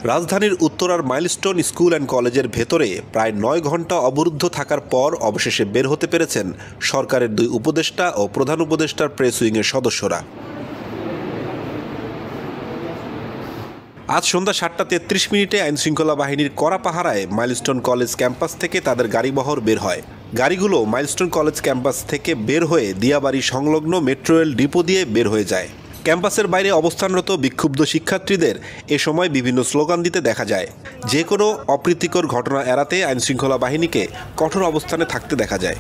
রাজধানীর উত্তরার milestone school and কলেজের ভেতরে প্রায় ৯ ঘণ্টা অবরুদ্ধ থাকার পর অবশেষে বের হতে পেরেছেন সরকারের ২ উপদেষ্টা ও প্রধান উপদেষ্টার প্রেস উইংয়ের সদস্যরা। আজ সন্ধ্যা ৭টা ৩৩ আইনশৃঙ্খলা বাহিনীর কড়া পাহারায় মাইলস্টোন কলেজ ক্যাম্পাস থেকে তাদের গাড়িবহর বের হয়। গাড়িগুলো মাইলস্টোন কলেজ ক্যাম্পাস থেকে বের হয়ে দিয়াবাড়ি সংলগ্ন মেট্রো রেল ডিপো দিয়ে বের হয়ে যায়। ক্যাম্পাসের বাইরে অবস্থানরত বিক্ষুব্ধ শিক্ষার্থীদের এ সময় বিভিন্ন স্লোগান দিতে দেখা যায়। যে কোনো অপ্রীতিকর ঘটনা এড়াতে আইনশৃঙ্খলা বাহিনীকে কঠোর অবস্থানে থাকতে দেখা যায়।